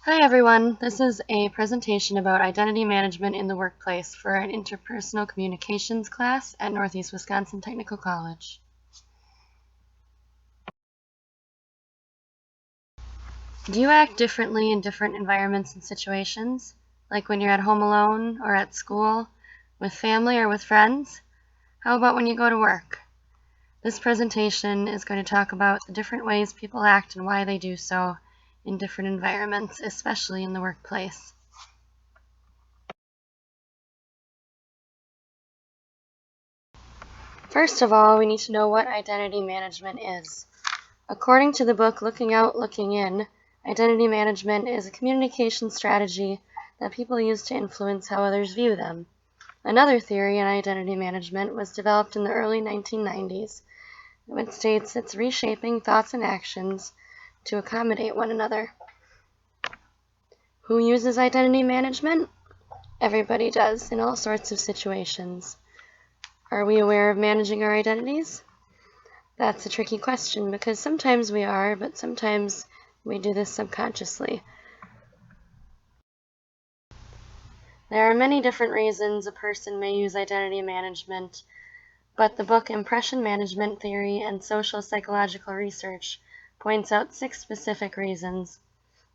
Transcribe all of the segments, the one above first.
Hi everyone, this is a presentation about identity management in the workplace for an interpersonal communications class at Northeast Wisconsin Technical College. Do you act differently in different environments and situations? Like when you're at home alone or at school, with family or with friends? How about when you go to work? This presentation is going to talk about the different ways people act and why they do so in different environments, especially in the workplace. First of all, we need to know what identity management is. According to the book Looking Out, Looking In, identity management is a communication strategy that people use to influence how others view them. Another theory in identity management was developed in the early 1990s, which states it's reshaping thoughts and actions to accommodate one another. Who uses identity management? Everybody does, in all sorts of situations. Are we aware of managing our identities? That's a tricky question because sometimes we are, but sometimes we do this subconsciously. There are many different reasons a person may use identity management, but the book Impression Management Theory and Social Psychological Research points out 6 specific reasons.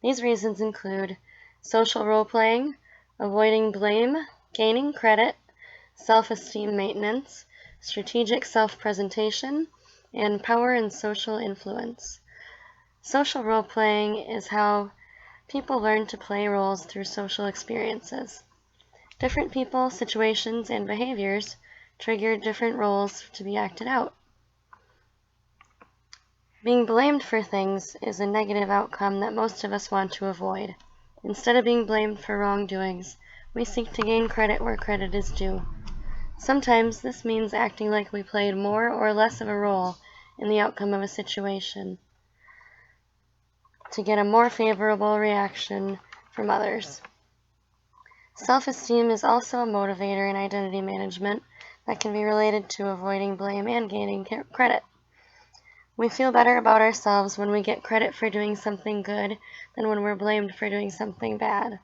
These reasons include social role-playing, avoiding blame, gaining credit, self-esteem maintenance, strategic self-presentation, and power and social influence. Social role-playing is how people learn to play roles through social experiences. Different people, situations, and behaviors trigger different roles to be acted out. Being blamed for things is a negative outcome that most of us want to avoid. Instead of being blamed for wrongdoings, we seek to gain credit where credit is due. Sometimes this means acting like we played more or less of a role in the outcome of a situation to get a more favorable reaction from others. Self-esteem is also a motivator in identity management that can be related to avoiding blame and gaining credit. We feel better about ourselves when we get credit for doing something good than when we're blamed for doing something bad.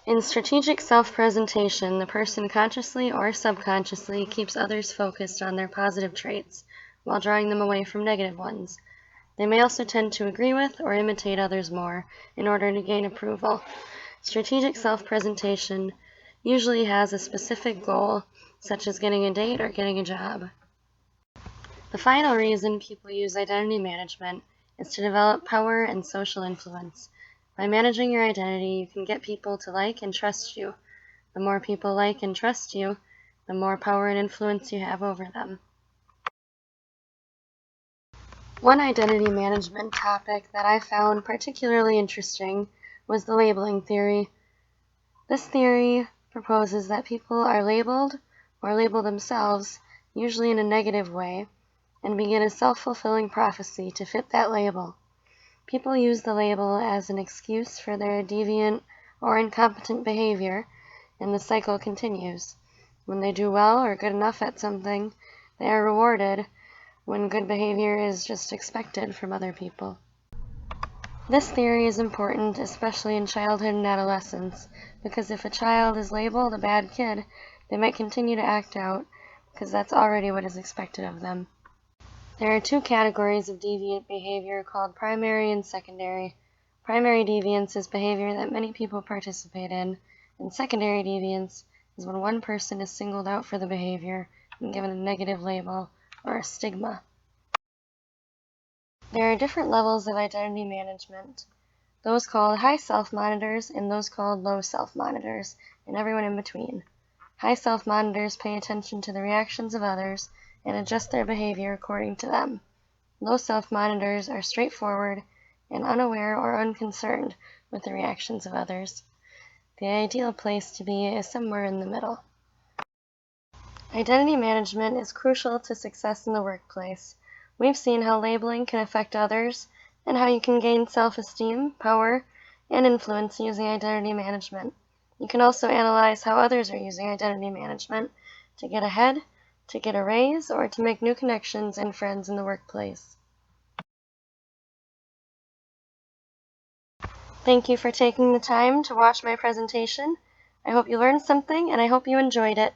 In strategic self-presentation, the person consciously or subconsciously keeps others focused on their positive traits while drawing them away from negative ones. They may also tend to agree with or imitate others more in order to gain approval. Strategic self-presentation usually has a specific goal, such as getting a date or getting a job. The final reason people use identity management is to develop power and social influence. By managing your identity, you can get people to like and trust you. The more people like and trust you, the more power and influence you have over them. One identity management topic that I found particularly interesting was the labeling theory. This theory proposes that people are labeled or label themselves, usually in a negative way, and begin a self-fulfilling prophecy to fit that label. People use the label as an excuse for their deviant or incompetent behavior, and the cycle continues. When they do well or good enough at something, they are rewarded when good behavior is just expected from other people. This theory is important, especially in childhood and adolescence, because if a child is labeled a bad kid, they might continue to act out because that's already what is expected of them. There are 2 categories of deviant behavior called primary and secondary. Primary deviance is behavior that many people participate in, and secondary deviance is when one person is singled out for the behavior and given a negative label or a stigma. There are different levels of identity management, those called high self-monitors and those called low self-monitors, and everyone in between. High self-monitors pay attention to the reactions of others and adjust their behavior according to them. Low self-monitors are straightforward and unaware or unconcerned with the reactions of others. The ideal place to be is somewhere in the middle. Identity management is crucial to success in the workplace. We've seen how labeling can affect others and how you can gain self-esteem, power, and influence using identity management. You can also analyze how others are using identity management to get ahead, to get a raise, or to make new connections and friends in the workplace. Thank you for taking the time to watch my presentation. I hope you learned something and I hope you enjoyed it.